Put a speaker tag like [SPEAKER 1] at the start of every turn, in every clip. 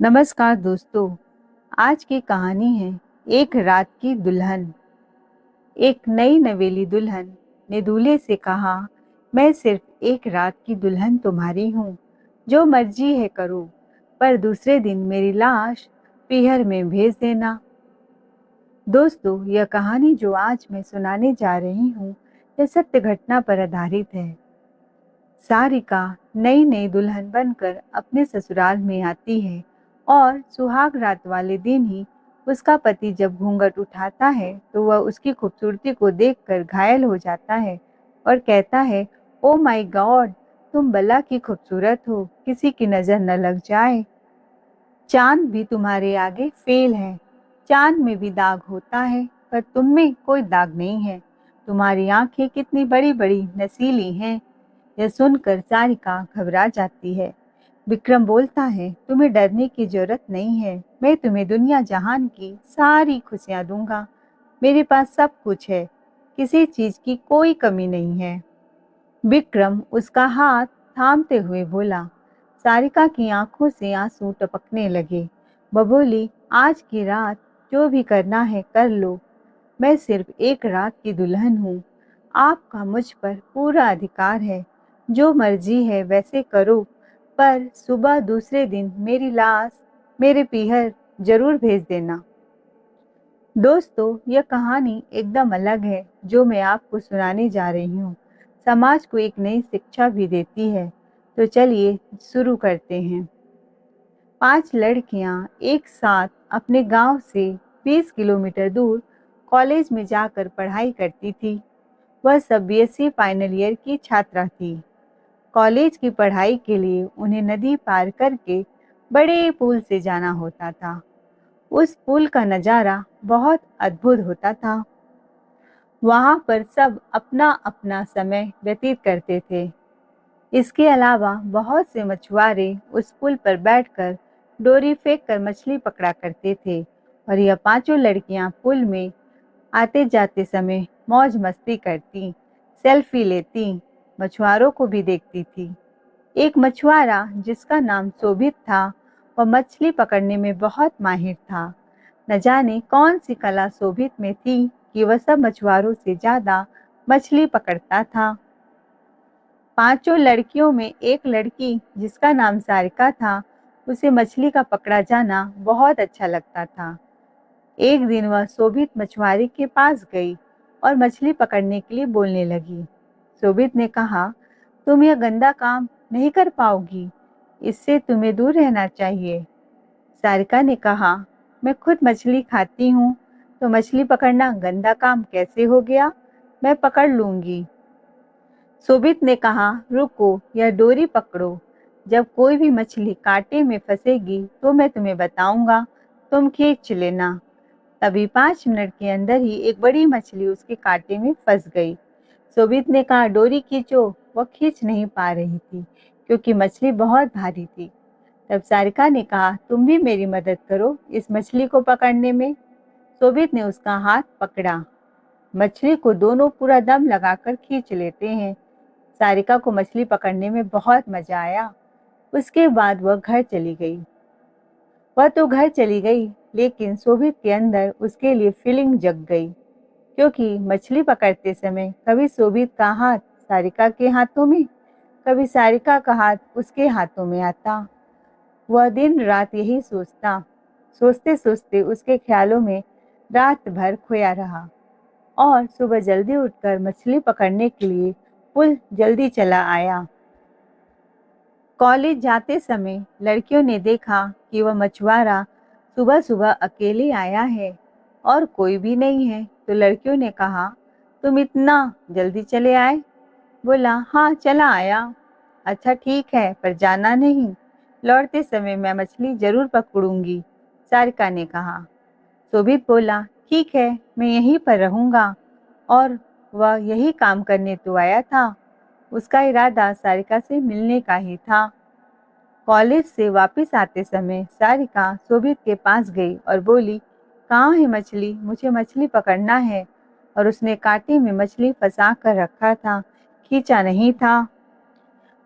[SPEAKER 1] नमस्कार दोस्तों। आज की कहानी है एक रात की दुल्हन। एक नई नवेली दुल्हन ने दूल्हे से कहा, मैं सिर्फ एक रात की दुल्हन तुम्हारी हूँ, जो मर्जी है करो, पर दूसरे दिन मेरी लाश पीहर में भेज देना। दोस्तों, यह कहानी जो आज मैं सुनाने जा रही हूँ, यह सत्य घटना पर आधारित है। सारिका नई नई दुल्हन बनकर अपने ससुराल में आती है और सुहाग रात वाले दिन ही उसका पति जब घूंघट उठाता है तो वह उसकी खूबसूरती को देखकर घायल हो जाता है और कहता है, ओ माय गॉड, तुम बला की खूबसूरत हो, किसी की नजर न लग जाए। चांद भी तुम्हारे आगे फेल है। चांद में भी दाग होता है, पर तुम में कोई दाग नहीं है। तुम्हारी आंखें कितनी बड़ी बड़ी नसीली हैं। यह सुनकर सारिका घबरा जाती है। विक्रम बोलता है, तुम्हें डरने की जरूरत नहीं है। मैं तुम्हें दुनिया जहान की सारी खुशियां दूंगा। मेरे पास सब कुछ है, किसी चीज की कोई कमी नहीं है। विक्रम उसका हाथ थामते हुए बोला। सारिका की आंखों से आंसू टपकने लगे। वह बोली, आज की रात जो भी करना है कर लो। मैं सिर्फ एक रात की दुल्हन हूँ। आपका मुझ पर पूरा अधिकार है। जो मर्जी है वैसे करो, पर सुबह दूसरे दिन मेरी लाश मेरे पीहर जरूर भेज देना। दोस्तों, यह कहानी एकदम अलग है जो मैं आपको सुनाने जा रही हूँ। समाज को एक नई शिक्षा भी देती है। तो चलिए शुरू करते हैं। 5 लड़कियां एक साथ अपने गांव से 20 किलोमीटर दूर कॉलेज में जाकर पढ़ाई करती थी। वह सब बीएससी फाइनल ईयर की छात्रा थी। कॉलेज की पढ़ाई के लिए उन्हें नदी पार करके बड़े पुल से जाना होता था। उस पुल का नज़ारा बहुत अद्भुत होता था। वहां पर सब अपना अपना समय व्यतीत करते थे। इसके अलावा बहुत से मछुआरे उस पुल पर बैठकर डोरी फेंक कर मछली पकड़ा करते थे और यह पांचों लड़कियां पुल में आते जाते समय मौज मस्ती करती, सेल्फी लेती, मछुआरों को भी देखती थी। एक मछुआरा जिसका नाम शोभित था, वह मछली पकड़ने में बहुत माहिर था। न जाने कौन सी कला शोभित में थी कि वह सब मछुआरों से ज्यादा मछली पकड़ता था। पांचों लड़कियों में एक लड़की जिसका नाम सारिका था, उसे मछली का पकड़ा जाना बहुत अच्छा लगता था। एक दिन वह शोभित मछुआरे के पास गई और मछली पकड़ने के लिए बोलने लगी। शोभित ने कहा, तुम यह गंदा काम नहीं कर पाओगी, इससे तुम्हें दूर रहना चाहिए। सारिका ने कहा, मैं खुद मछली खाती हूँ, तो मछली पकड़ना गंदा काम कैसे हो गया? मैं पकड़ लूंगी। शोभित ने कहा, रुको, यह डोरी पकड़ो। जब कोई भी मछली कांटे में फंसेगी तो मैं तुम्हें बताऊंगा, तुम खींच लेना। तभी 5 मिनट के अंदर ही एक बड़ी मछली उसके कांटे में फंस गई। शोभित ने कहा, डोरी खींचो। वह खींच नहीं पा रही थी क्योंकि मछली बहुत भारी थी। तब सारिका ने कहा, तुम भी मेरी मदद करो इस मछली को पकड़ने में। शोभित ने उसका हाथ पकड़ा। मछली को दोनों पूरा दम लगाकर खींच लेते हैं। सारिका को मछली पकड़ने में बहुत मजा आया। उसके बाद वह घर चली गई। वह तो घर चली गई, लेकिन शोभित के अंदर उसके लिए फीलिंग जग गई, क्योंकि मछली पकड़ते समय कभी शोभित का हाथ सारिका के हाथों में, कभी सारिका का हाथ उसके हाथों में आता। वह दिन रात यही सोचता। सोचते सोचते उसके ख्यालों में रात भर खोया रहा और सुबह जल्दी उठकर मछली पकड़ने के लिए पुल जल्दी चला आया। कॉलेज जाते समय लड़कियों ने देखा कि वह मछुआरा सुबह सुबह अकेले आया है और कोई भी नहीं है, तो लड़कियों ने कहा, तुम इतना जल्दी चले आए? बोला, हाँ चला आया। अच्छा ठीक है, पर जाना नहीं। लौटते समय मैं मछली जरूर पकड़ूंगी, सारिका ने कहा। शोभित बोला, ठीक है, मैं यहीं पर रहूंगा। और वह यही काम करने तो आया था। उसका इरादा सारिका से मिलने का ही था। कॉलेज से वापस आते समय सारिका शोभित के पास गई और बोली, कहाँ है मछली? मुझे मछली पकड़ना है। और उसने कांटे में मछली फंसा कर रखा था, खींचा नहीं था।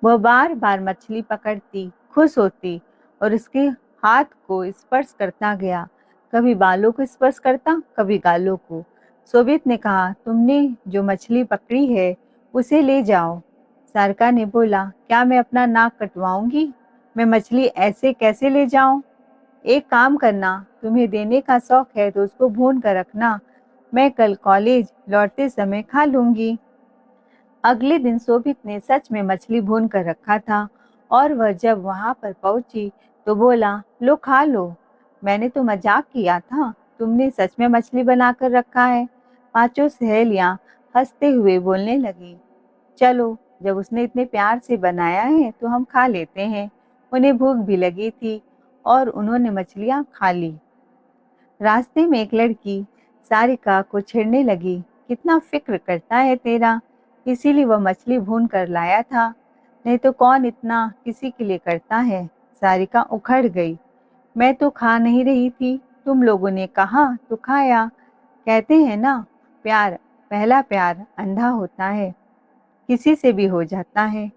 [SPEAKER 1] वह बार बार मछली पकड़ती, खुश होती और उसके हाथ को स्पर्श करता गया, कभी बालों को स्पर्श करता, कभी गालों को। शोभित ने कहा, तुमने जो मछली पकड़ी है उसे ले जाओ। सारिका ने बोला, क्या मैं अपना नाक कटवाऊंगी? मैं मछली ऐसे कैसे ले जाऊं? एक काम करना, तुम्हें देने का शौक है तो उसको भून कर रखना, मैं कल कॉलेज लौटते समय खा लूंगी। अगले दिन शोभित ने सच में मछली भून कर रखा था और वह जब वहां पर पहुंची तो बोला, लो खा लो, मैंने तो मजाक किया था, तुमने सच में मछली बनाकर रखा है। पांचों सहेलियां हंसते हुए बोलने लगी, चलो, जब उसने इतने प्यार से बनाया है तो हम खा लेते हैं। उन्हें भूख भी लगी थी और उन्होंने मछलियां खा ली। रास्ते में एक लड़की सारिका को छेड़ने लगी, कितना फिक्र करता है तेरा, इसीलिए वह मछली भून कर लाया था, नहीं तो कौन इतना किसी के लिए करता है। सारिका उखड़ गई, मैं तो खा नहीं रही थी, तुम लोगों ने कहा तो खाया। कहते हैं ना, प्यार, पहला प्यार अंधा होता है, किसी से भी हो जाता है।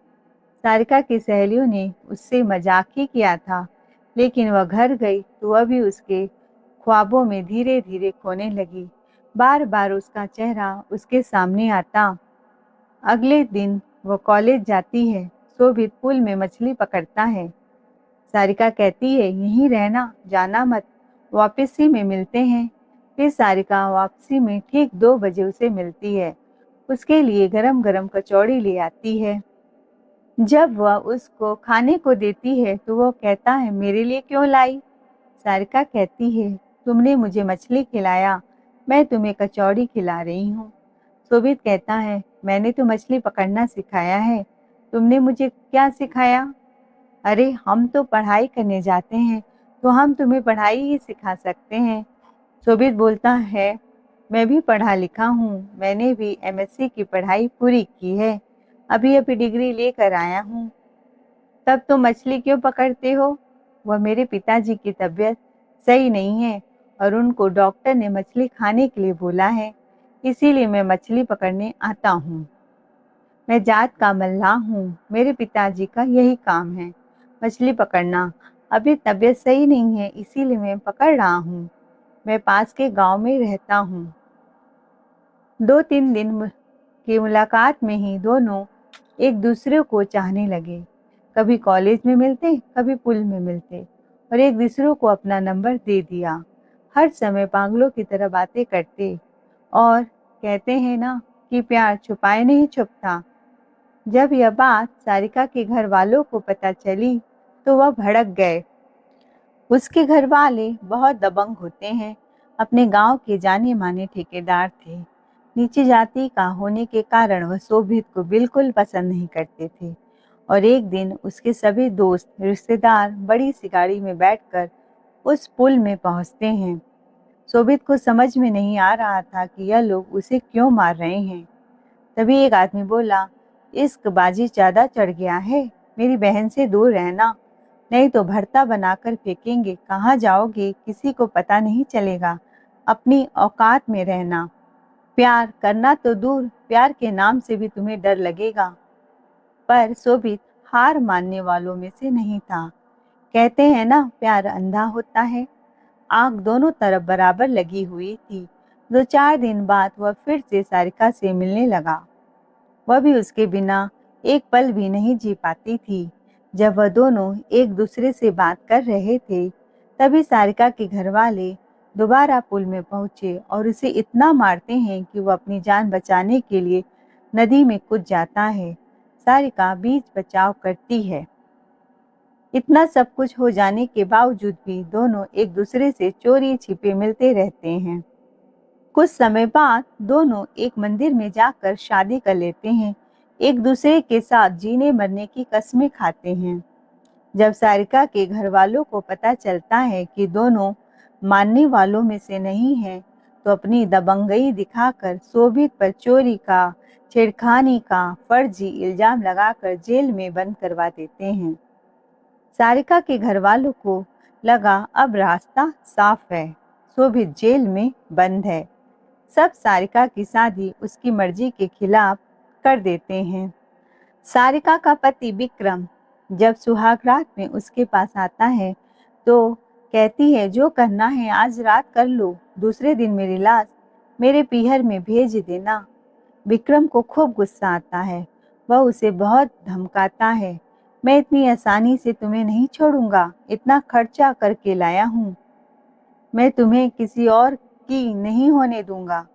[SPEAKER 1] सारिका की सहेलियों ने उससे मजाक ही किया था, लेकिन वह घर गई तो वह भी उसके ख्वाबों में धीरे धीरे खोने लगी। बार बार उसका चेहरा उसके सामने आता। अगले दिन वह कॉलेज जाती है। शोभित पुल में मछली पकड़ता है। सारिका कहती है, यहीं रहना, जाना मत, वापसी में मिलते हैं। फिर सारिका वापसी में ठीक 2 बजे उसे मिलती है। उसके लिए गरम गरम कचौड़ी ले आती है। जब वह उसको खाने को देती है तो वह कहता है, मेरे लिए क्यों लाई? सारिका कहती है, तुमने मुझे मछली खिलाया, मैं तुम्हें कचौड़ी खिला रही हूँ। शोभित कहता है, मैंने तो मछली पकड़ना सिखाया है, तुमने मुझे क्या सिखाया? अरे, हम तो पढ़ाई करने जाते हैं, तो हम तुम्हें पढ़ाई ही सिखा सकते हैं। शोभित बोलता है, मैं भी पढ़ा लिखा हूँ, मैंने भी एमएससी की पढ़ाई पूरी की है, अभी अभी डिग्री लेकर आया हूँ। तब तो मछली क्यों पकड़ते हो? वह मेरे पिताजी की तबीयत सही नहीं है और उनको डॉक्टर ने मछली खाने के लिए बोला है, इसीलिए मैं मछली पकड़ने आता हूँ। मैं जात का मल्लाह हूँ, मेरे पिताजी का यही काम है, मछली पकड़ना। अभी तबीयत सही नहीं है, इसीलिए मैं पकड़ रहा हूँ। मैं पास के गांव में रहता हूँ। 2-3 दिन की मुलाकात में ही दोनों एक दूसरे को चाहने लगे। कभी कॉलेज में मिलते, कभी पुल में मिलते और एक दूसरे को अपना नंबर दे दिया। हर समय पागलों की तरह बातें करते और कहते हैं ना कि प्यार छुपाए नहीं छुपता। जब यह बात सारिका के घर वालों को पता चली तो वह भड़क गए। उसके घर वाले बहुत दबंग होते हैं। अपने गांव के जाने माने ठेकेदार थे। नीची जाति का होने के कारण वह शोभित को बिल्कुल पसंद नहीं करते थे और एक दिन उसके सभी दोस्त रिश्तेदार बड़ी सी गाड़ी में बैठकर उस पुल में पहुंचते हैं। शोभित को समझ में नहीं आ रहा था कि यह लोग उसे क्यों मार रहे हैं। तभी एक आदमी बोला, इश्कबाजी ज्यादा चढ़ गया है, मेरी बहन से दूर रहना, नहीं तो भरता बनाकर फेंकेंगे। कहाँ जाओगे, किसी को पता नहीं चलेगा, अपनी औकात में रहना। प्यार करना तो दूर, प्यार के नाम से भी तुम्हें डर लगेगा। पर शोभित हार मानने वालों में से नहीं था। कहते हैं ना, प्यार अंधा होता है। आंख दोनों तरफ बराबर लगी हुई थी। 2-4 दिन बाद वह फिर से सारिका से मिलने लगा। वह भी उसके बिना एक पल भी नहीं जी पाती थी। जब वह दोनों एक दूसरे से बात कर रहे थे, तभी सारिका के घर वाले दोबारा पुल में पहुंचे और उसे इतना मारते हैं कि वह अपनी जान बचाने के लिए नदी में कूद जाता है। सारिका बीच बचाव करती है। इतना सब कुछ हो जाने के बावजूद भी दोनों एक दूसरे से चोरी छिपे मिलते रहते हैं। कुछ समय बाद दोनों एक मंदिर में जाकर शादी कर लेते हैं। एक दूसरे के साथ जीने मरने की कस्में खाते हैं। जब सारिका के घर वालों को पता चलता है कि दोनों मानने वालों में से नहीं हैं, तो अपनी दबंगई दिखाकर शोभित पर चोरी का, छेड़खानी का फर्जी इल्जाम लगाकर जेल में बंद करवा देते हैं। सारिका के घर वालों को लगा अब रास्ता साफ है, शोभित जेल में बंद है। सब सारिका की शादी उसकी मर्जी के खिलाफ कर देते हैं। सारिका का पति विक्रम जब सुहाग रात में उसके पास आता है तो कहती है जो करना है आज रात कर लो, दूसरे दिन मेरी लाश मेरे पीहर में भेज देना। विक्रम को खूब गुस्सा आता है। वह उसे बहुत धमकाता है। मैं इतनी आसानी से तुम्हें नहीं छोड़ूंगा, इतना खर्चा करके लाया हूँ। मैं तुम्हें किसी और की नहीं होने दूंगा।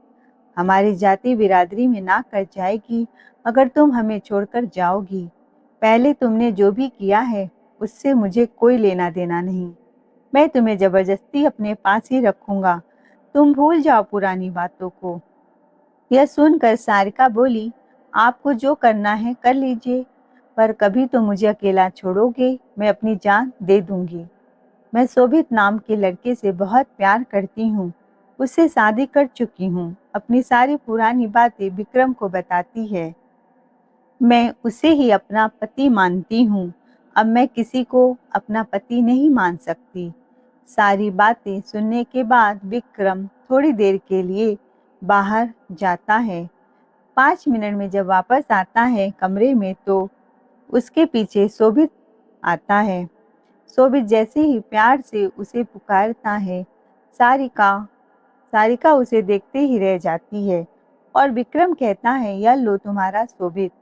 [SPEAKER 1] हमारी जाति बिरादरी में नाक कट जाएगी अगर तुम हमें छोड़कर जाओगी। पहले तुमने जो भी किया है उससे मुझे कोई लेना देना नहीं। मैं तुम्हें जबरदस्ती अपने पास ही रखूंगा। तुम भूल जाओ पुरानी बातों को। यह सुनकर सारिका बोली, आपको जो करना है कर लीजिए, पर कभी तो मुझे अकेला छोड़ोगे, मैं अपनी जान दे दूंगी। मैं शोभित नाम के लड़के से बहुत प्यार करती हूँ। उससे शादी कर चुकी हूँ। अपनी सारी पुरानी बातें विक्रम को बताती है। मैं उसे ही अपना पति मानती हूँ। अब मैं किसी को अपना पति नहीं मान सकती। सारी बातें सुनने के बाद विक्रम थोड़ी देर के लिए बाहर जाता है। 5 मिनट में जब वापस आता है कमरे में तो उसके पीछे शोभित आता है। शोभित जैसे ही प्यार से उसे पुकारता है, सारिका सारिका उसे देखते ही रह जाती है और विक्रम कहता है, यह लो तुम्हारा शोभित,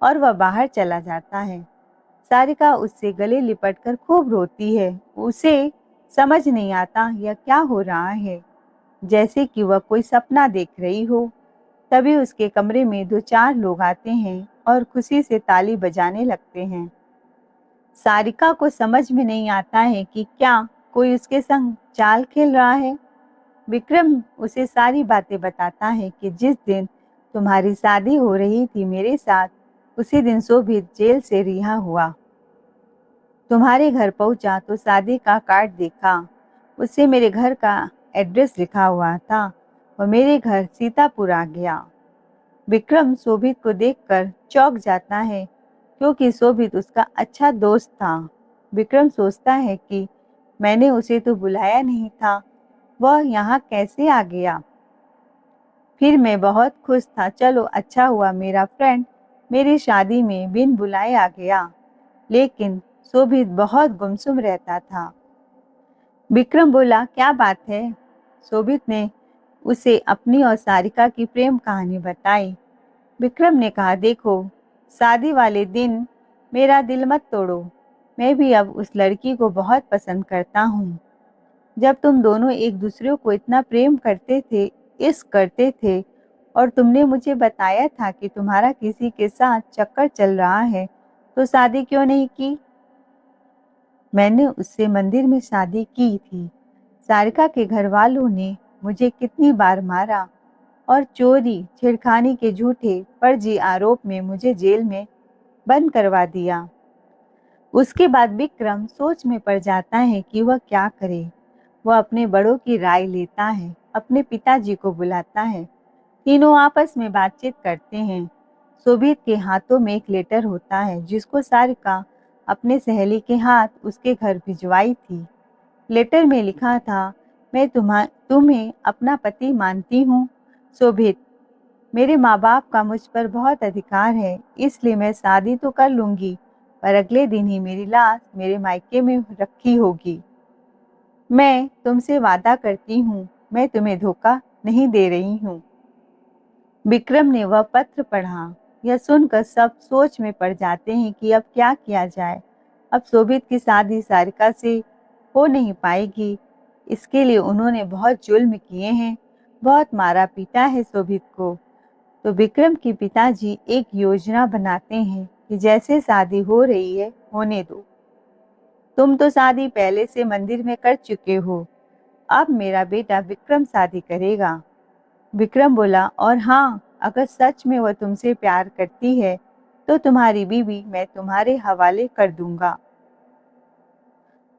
[SPEAKER 1] और वह बाहर चला जाता है। सारिका उससे गले लिपटकर खूब रोती है। उसे समझ नहीं आता यह क्या हो रहा है, जैसे कि वह कोई सपना देख रही हो। तभी उसके कमरे में 2-4 लोग आते हैं और खुशी से ताली बजाने लगते हैं। सारिका को समझ में नहीं आता है कि क्या कोई उसके संग चाल खेल रहा है। विक्रम उसे सारी बातें बताता है कि जिस दिन तुम्हारी शादी हो रही थी मेरे साथ, उसी दिन शोभित जेल से रिहा हुआ। तुम्हारे घर पहुंचा तो शादी का कार्ड देखा। उससे मेरे घर का एड्रेस लिखा हुआ था। वह मेरे घर सीतापुर आ गया। विक्रम शोभित को देखकर चौंक जाता है, क्योंकि शोभित उसका अच्छा दोस्त था। विक्रम सोचता है कि मैंने उसे तो बुलाया नहीं था, वह यहाँ कैसे आ गया। फिर मैं बहुत खुश था। चलो अच्छा हुआ मेरा फ्रेंड मेरी शादी में बिन बुलाए आ गया। लेकिन शोभित बहुत गुमसुम रहता था। विक्रम बोला, क्या बात है? शोभित ने उसे अपनी और सारिका की प्रेम कहानी बताई। विक्रम ने कहा, देखो, शादी वाले दिन मेरा दिल मत तोड़ो। मैं भी अब उस लड़की को बहुत पसंद करता हूँ। जब तुम दोनों एक दूसरे को इतना प्रेम करते थे, इश्क करते थे, और तुमने मुझे बताया था कि तुम्हारा किसी के साथ चक्कर चल रहा है, तो शादी क्यों नहीं की? मैंने उससे मंदिर में शादी की थी। सारिका के घर वालों ने मुझे कितनी बार मारा और चोरी छेड़खानी के झूठे फर्जी आरोप में मुझे जेल में बंद करवा दिया। उसके बाद विक्रम सोच में पड़ जाता है कि वह क्या करे। वह अपने बड़ों की राय लेता है, अपने पिताजी को बुलाता है। तीनों आपस में बातचीत करते हैं। शोभित के हाथों में एक लेटर होता है जिसको सारिका अपने सहेली के हाथ उसके घर भिजवाई थी। लेटर में लिखा था, मैं तुम्हें अपना पति मानती हूँ शोभित। मेरे माँ बाप का मुझ पर बहुत अधिकार है, इसलिए मैं शादी तो कर लूंगी, पर अगले दिन ही मेरी लाश मेरे मायके में रखी होगी। मैं तुमसे वादा करती हूँ, मैं तुम्हें धोखा नहीं दे रही हूँ। विक्रम ने वह पत्र पढ़ा। यह सुनकर सब सोच में पड़ जाते हैं कि अब क्या किया जाए। अब शोभित की शादी सारिका से हो नहीं पाएगी। इसके लिए उन्होंने बहुत जुल्म किए हैं, बहुत मारा पीटा है शोभित को। तो विक्रम के पिताजी एक योजना बनाते हैं कि जैसे शादी हो रही है होने दो। तुम तो शादी पहले से मंदिर में कर चुके हो, अब मेरा बेटा विक्रम शादी करेगा। विक्रम बोला, और हाँ, अगर सच में वह तुमसे प्यार करती है तो तुम्हारी बीवी मैं तुम्हारे हवाले कर दूंगा।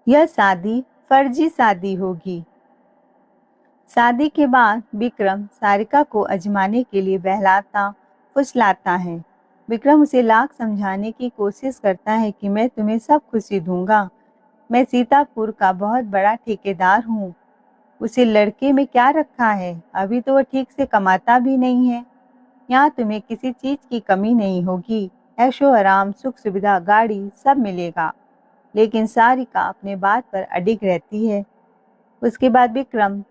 [SPEAKER 1] यह शादी फर्जी शादी होगी। शादी के बाद विक्रम सारिका को अजमाने के लिए बहलाता फुसलाता है। विक्रम उसे लाख समझाने की कोशिश करता है कि मैं तुम्हें सब खुशी दूंगा। मैं सीतापुर का बहुत बड़ा ठेकेदार हूँ। उसे लड़के में क्या रखा है? अभी तो वह ठीक से कमाता भी नहीं है। यहाँ तुम्हें किसी चीज की कमी नहीं होगी। ऐशो आराम, सुख सुविधा, गाड़ी सब मिलेगा। लेकिन सारिका अपने बात पर अडिग रहती है। उसके बाद विक्रम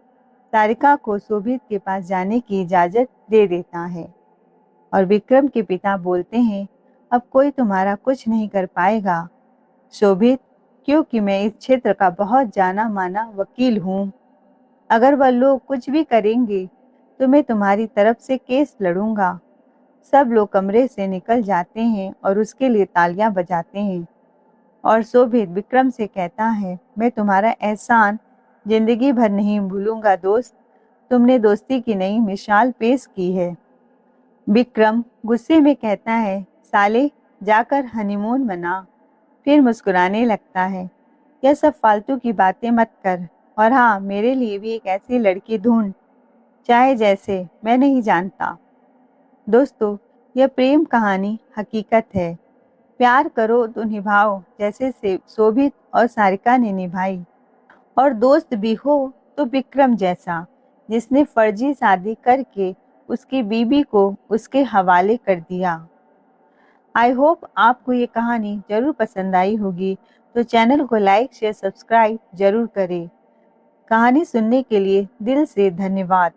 [SPEAKER 1] सारिका को शोभित के पास जाने की इजाज़त दे देता है और विक्रम के पिता बोलते हैं, अब कोई तुम्हारा कुछ नहीं कर पाएगा शोभित, क्योंकि मैं इस क्षेत्र का बहुत जाना माना वकील हूँ। अगर वह लोग कुछ भी करेंगे तो मैं तुम्हारी तरफ से केस लड़ूंगा। सब लोग कमरे से निकल जाते हैं और उसके लिए तालियां बजाते हैं और शोभित विक्रम से कहता है, मैं तुम्हारा एहसान जिंदगी भर नहीं भूलूंगा दोस्त, तुमने दोस्ती की नई मिसाल पेश की है। विक्रम गुस्से में कहता है, साले जाकर हनीमून मना। फिर मुस्कुराने लगता है, यह सब फालतू की बातें मत कर, और हाँ, मेरे लिए भी एक ऐसी लड़की ढूंढ, चाहे जैसे, मैं नहीं जानता। दोस्तों, यह प्रेम कहानी हकीकत है। प्यार करो तो निभाओ, जैसे से शोभित और सारिका ने निभाई। और दोस्त भी हो तो विक्रम जैसा, जिसने फर्जी शादी करके उसकी बीबी को उसके हवाले कर दिया। आई होप आपको ये कहानी जरूर पसंद आई होगी, तो चैनल को लाइक शेयर सब्सक्राइब जरूर करें। कहानी सुनने के लिए दिल से धन्यवाद।